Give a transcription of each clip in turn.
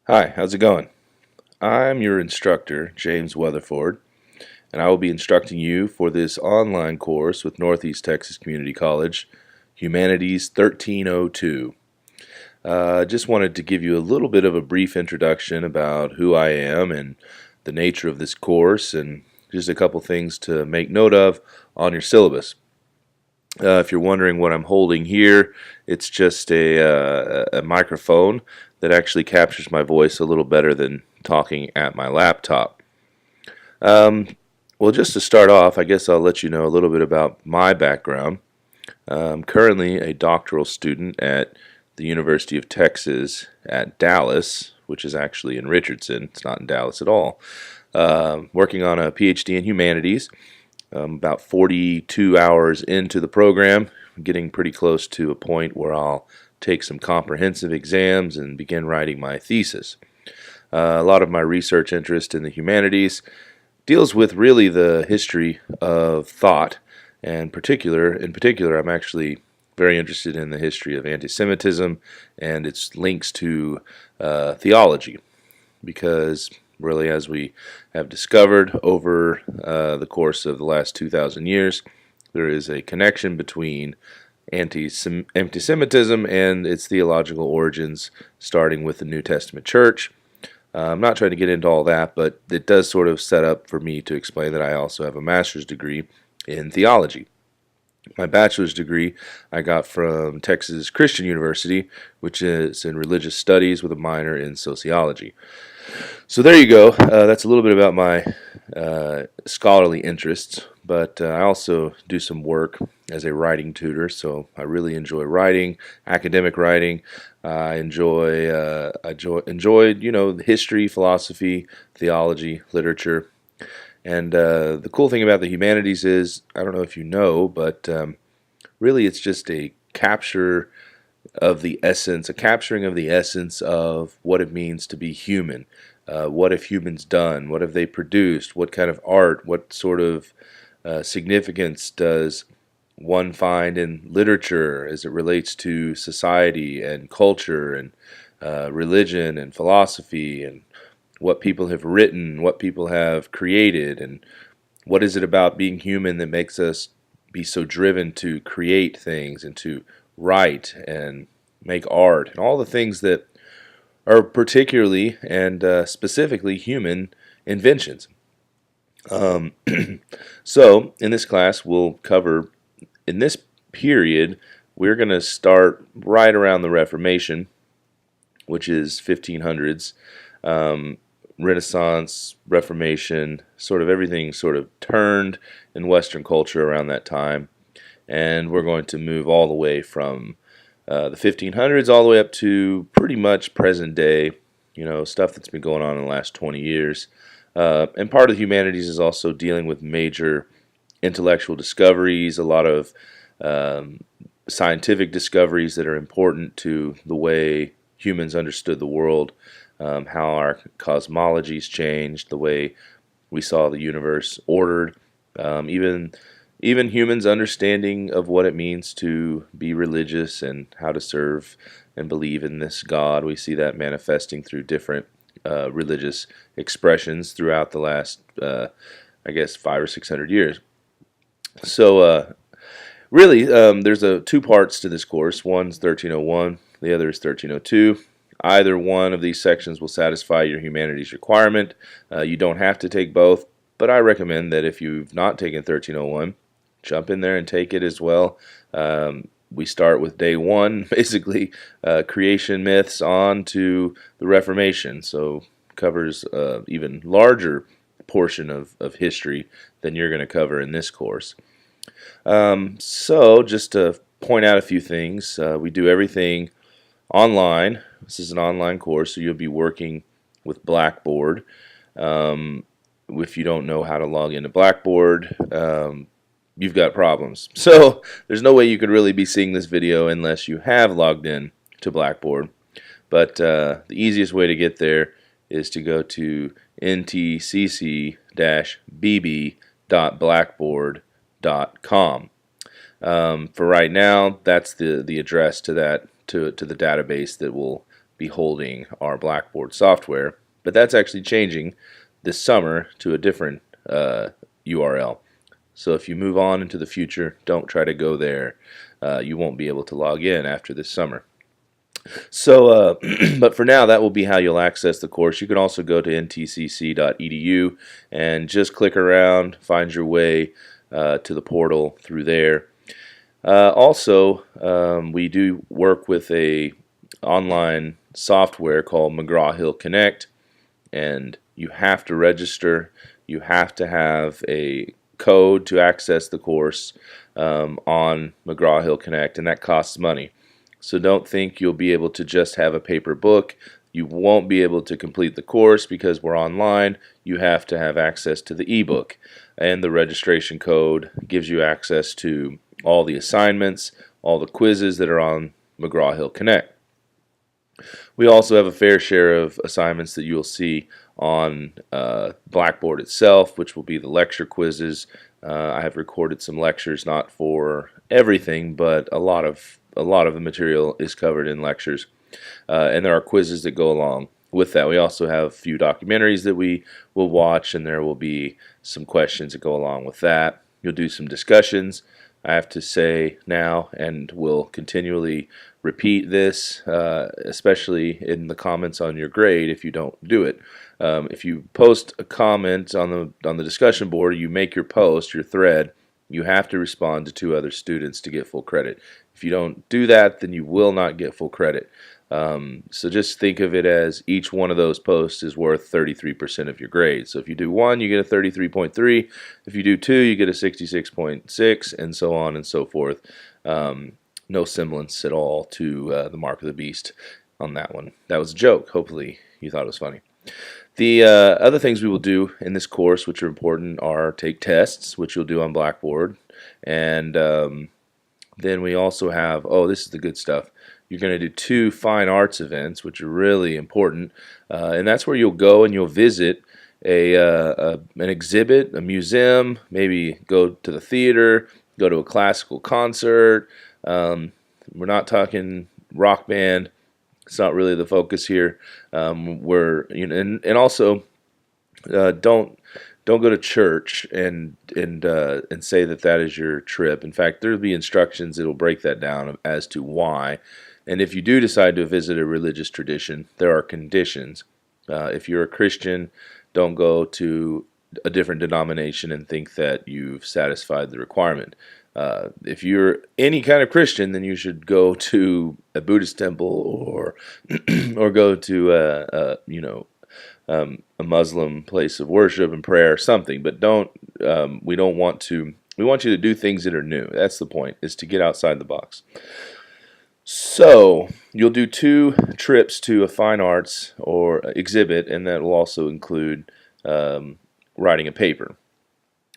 Hi, how's it going? I'm your instructor, James Weatherford, and I will be instructing you for this online course with Northeast Texas Community College, Humanities 1302. Just wanted to give you a little bit of a brief introduction about who I am and the nature of this course, and just a couple things to make note of on your syllabus. If you're wondering what I'm holding here, it's just a microphone that actually captures my voice a little better than talking at my laptop. Um, well, just to start off, I guess I'll let you know a little bit about my background. I'm currently a doctoral student at the University of Texas at Dallas, which is actually in Richardson. It's not in Dallas at all. Working on a PhD in humanities. About 42 hours into the program, getting pretty close to a point where I'll take some comprehensive exams and begin writing my thesis. A lot of my research interest in the humanities deals with really the history of thought, and in particular, I'm actually very interested in the history of anti-Semitism and its links to theology, because really, as we have discovered over the course of the last 2,000 years, there is a connection between anti-Semitism and its theological origins, starting with the New Testament church. I'm not trying to get into all that, but it does sort of set up for me to explain that I also have a master's degree in theology. My bachelor's degree I got from Texas Christian University, which is in religious studies with a minor in sociology. So there you go. That's a little bit about my scholarly interests, but I also do some work as a writing tutor, so I really enjoy writing, academic writing. I enjoyed, history, philosophy, theology, literature. And the cool thing about the humanities is, I don't know if you know, but really it's just a capture of the essence, a capturing of the essence of what it means to be human. What have humans done? What have they produced? What kind of art? What sort of significance does one find in literature as it relates to society and culture and religion and philosophy, and what people have written, what people have created, and what is it about being human that makes us be so driven to create things and to write and make art and all the things that are particularly and specifically human inventions. Um, so in this class we'll cover, in this period, we're going to start right around the Reformation, which is 1500s. Renaissance, Reformation, sort of everything sort of turned in Western culture around that time. And we're going to move all the way from the 1500s all the way up to pretty much present day, stuff that's been going on in the last 20 years. And part of the humanities is also dealing with major intellectual discoveries, a lot of scientific discoveries that are important to the way humans understood the world, how our cosmologies changed, the way we saw the universe ordered, even humans' understanding of what it means to be religious and how to serve and believe in this God. We see that manifesting through different religious expressions throughout the last, 500 or 600 years. So really, there's two parts to this course. One's 1301, the other is 1302. Either one of these sections will satisfy your humanities requirement. You don't have to take both, but I recommend that if you've not taken 1301, jump in there and take it as well. We start with day one, basically creation myths on to the Reformation, so covers even larger portion of history than you're going to cover in this course. So just to point out a few things, we do everything online. This is an online course, so you'll be working with Blackboard. If you don't know how to log into Blackboard, you've got problems. So there's no way you could really be seeing this video unless you have logged in to Blackboard. But the easiest way to get there is to go to ntcc-bb.blackboard.com. For right now, that's the address to the database that will be holding our Blackboard software, but that's actually changing this summer to a different URL. So if you move on into the future, don't try to go there. You won't be able to log in after this summer. So, but for now, that will be how you'll access the course. You can also go to ntcc.edu and just click around, find your way to the portal through there. Also, we do work with a online software called McGraw-Hill Connect, and you have to register. You have to have a code to access the course on McGraw-Hill Connect, and that costs money. So don't think you'll be able to just have a paper book. You won't be able to complete the course because we're online. You have to have access to the ebook, and the registration code gives you access to all the assignments, all the quizzes that are on McGraw-Hill Connect. We also have a fair share of assignments that you'll see on Blackboard itself, which will be the lecture quizzes. I have recorded some lectures, not for everything, but a lot of the material is covered in lectures, and there are quizzes that go along with that. We also have a few documentaries that we will watch, and there will be some questions that go along with that. You'll do some discussions. I have to say now, and will continually repeat this, especially in the comments on your grade if you don't do it. If you post a comment on the discussion board, you make your post, your thread, you have to respond to 2 other students to get full credit. If you don't do that, then you will not get full credit. So just think of it as each one of those posts is worth 33% of your grade. So if you do 1, you get a 33.3. If you do 2, you get a 66.6, and so on and so forth. No semblance at all to the mark of the beast on that one. That was a joke. Hopefully you thought it was funny. The other things we will do in this course, which are important, are take tests, which you'll do on Blackboard, and then we also have, this is the good stuff, you're going to do 2 fine arts events, which are really important, and that's where you'll go and you'll visit an exhibit, a museum, maybe go to the theater, go to a classical concert. We're not talking rock band. It's not really the focus here. And also don't go to church and say that is your trip. In fact, there'll be instructions that will break that down as to why. And if you do decide to visit a religious tradition, there are conditions. If you're a Christian, don't go to a different denomination and think that you've satisfied the requirement. If you're any kind of Christian, then you should go to a Buddhist temple or go to a Muslim place of worship and prayer or something. But we want you to do things that are new. That's the point, is to get outside the box. So you'll do 2 trips to a fine arts or exhibit, and that will also include writing a paper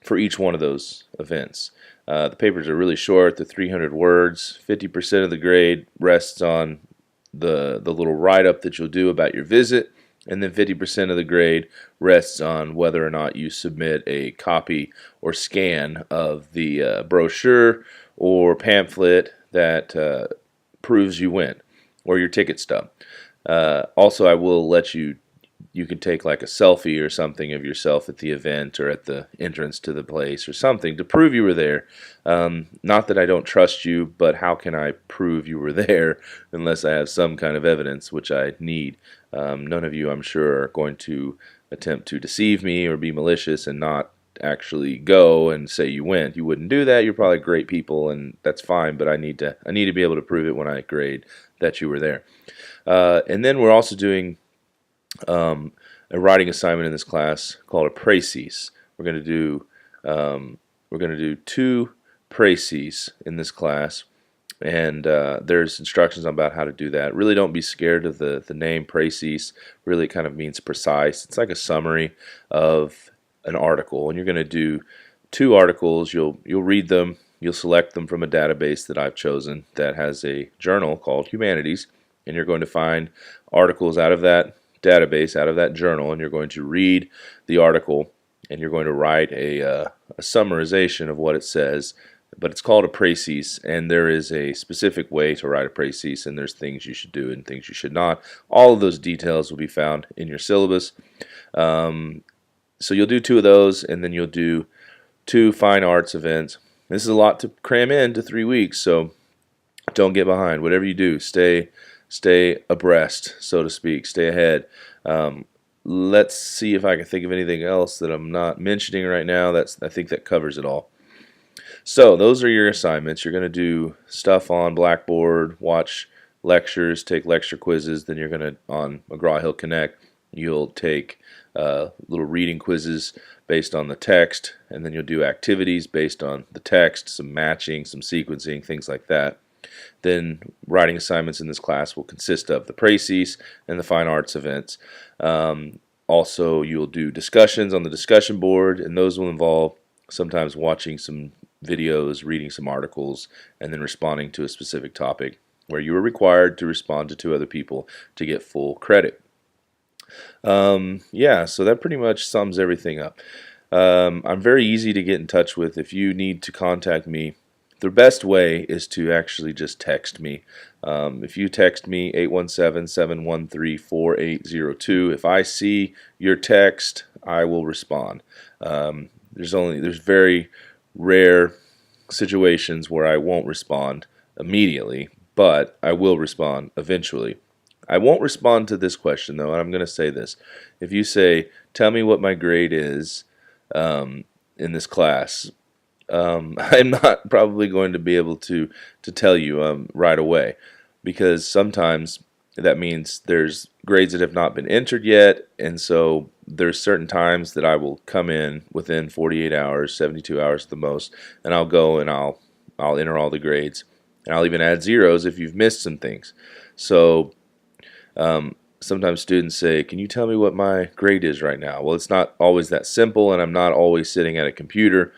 for each one of those events. The papers are really short. They're 300 words. 50% of the grade rests on the little write-up that you'll do about your visit, and then 50% of the grade rests on whether or not you submit a copy or scan of the brochure or pamphlet that proves you went, or your ticket stub. Also, I will let you can take like a selfie or something of yourself at the event or at the entrance to the place or something to prove you were there. Not that I don't trust you, but how can I prove you were there unless I have some kind of evidence, which I need. None of you, I'm sure, are going to attempt to deceive me or be malicious and not actually go and say you went. You wouldn't do that. You're probably great people, and that's fine, but I need to be able to prove it when I grade that you were there. And then we're also doing a writing assignment in this class called a précis. We're going to do 2 précis in this class, and there's instructions about how to do that. Really don't be scared of the name précis. Really kind of means precise. It's like a summary of an article, and you're going to do 2 articles. You'll read them. You'll select them from a database that I've chosen that has a journal called Humanities, and you're going to find articles out of that database, out of that journal, and you're going to read the article, and you're going to write a summarization of what it says but it's called a précis, and there is a specific way to write a précis, and there's things you should do and things you should not. All of those details will be found in your syllabus. So you'll do 2 of those, and then you'll do 2 fine arts events. This is a lot to cram into 3 weeks, so don't get behind. Whatever you do, stay abreast, so to speak. Stay ahead. Let's see if I can think of anything else that I'm not mentioning right now. I think that covers it all. So those are your assignments. You're going to do stuff on Blackboard, watch lectures, take lecture quizzes. Then you're going to, on McGraw-Hill Connect, you'll take little reading quizzes based on the text, and then you'll do activities based on the text, some matching, some sequencing, things like that. Then writing assignments in this class will consist of the précis and the fine arts events. Also, you'll do discussions on the discussion board, and those will involve sometimes watching some videos, reading some articles, and then responding to a specific topic where you are required to respond to 2 other people to get full credit. Yeah, so that pretty much sums everything up. I'm very easy to get in touch with. If you need to contact me, the best way is to actually just text me. If you text me 817-713-4802, if I see your text, I will respond. There's very rare situations where I won't respond immediately, but I will respond eventually. I won't respond to this question though, and I'm going to say this. If you say, tell me what my grade is in this class, I'm not probably going to be able to tell you right away, because sometimes that means there's grades that have not been entered yet, and so there's certain times that I will come in within 48 hours, 72 hours at the most, and I'll go and I'll enter all the grades, and I'll even add zeros if you've missed some things. So sometimes students say, can you tell me what my grade is right now? Well, it's not always that simple, and I'm not always sitting at a computer,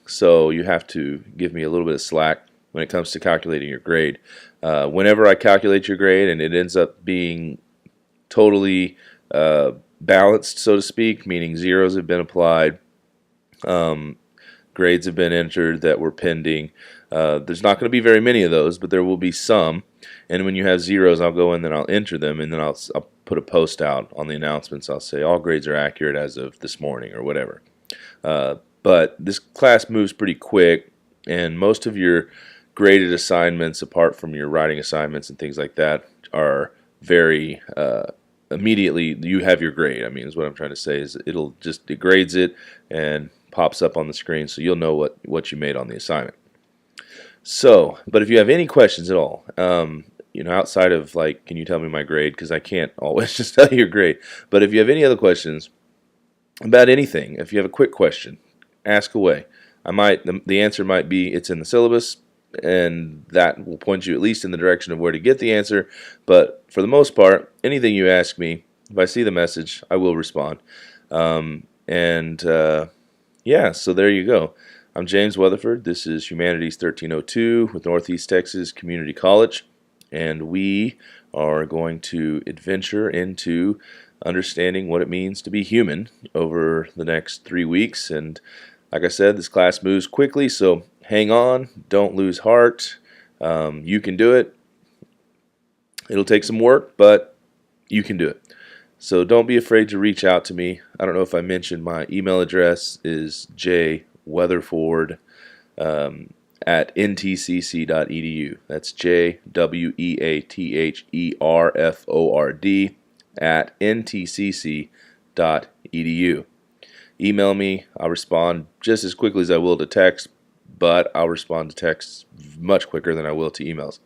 so you have to give me a little bit of slack when it comes to calculating your grade. Whenever I calculate your grade and it ends up being totally balanced, so to speak, meaning zeros have been applied, grades have been entered that were pending. There's not going to be very many of those, but there will be some. And when you have zeros, I'll go in and I'll enter them, and then I'll put a post out on the announcements. I'll say all grades are accurate as of this morning or whatever. But this class moves pretty quick, and most of your graded assignments, apart from your writing assignments and things like that, are very immediately you have your grade. I mean, is what I'm trying to say is it grades it and pops up on the screen, so you'll know what you made on the assignment. So, but if you have any questions at all, outside of like, can you tell me my grade? Because I can't always just tell you your grade. But if you have any other questions about anything, if you have a quick question, ask away. The answer might be it's in the syllabus, and that will point you at least in the direction of where to get the answer. But for the most part, anything you ask me, if I see the message, I will respond. Yeah, so there you go. I'm James Weatherford. This is Humanities 1302 with Northeast Texas Community College, and we are going to adventure into understanding what it means to be human over the next 3 weeks. And like I said, this class moves quickly, so hang on, don't lose heart. You can do it. It'll take some work, but you can do it. So don't be afraid to reach out to me. I don't know if I mentioned my email address is jweatherford at ntcc.edu. That's jweatherford at ntcc.edu. Email me. I'll respond just as quickly as I will to text, but I'll respond to texts much quicker than I will to emails.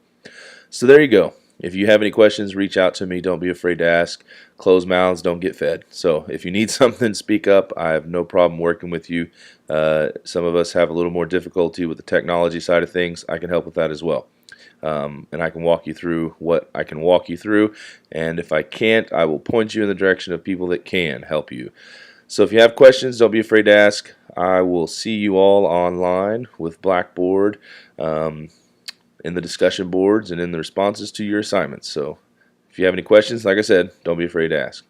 So there you go. If you have any questions, reach out to me. Don't be afraid to ask. Closed mouths don't get fed. So if you need something, speak up. I have no problem working with you. Some of us have a little more difficulty with the technology side of things. I can help with that as well. And I can walk you through what I can walk you through. And if I can't, I will point you in the direction of people that can help you. So if you have questions, don't be afraid to ask. I will see you all online with Blackboard, in the discussion boards and in the responses to your assignments. So if you have any questions, like I said, don't be afraid to ask.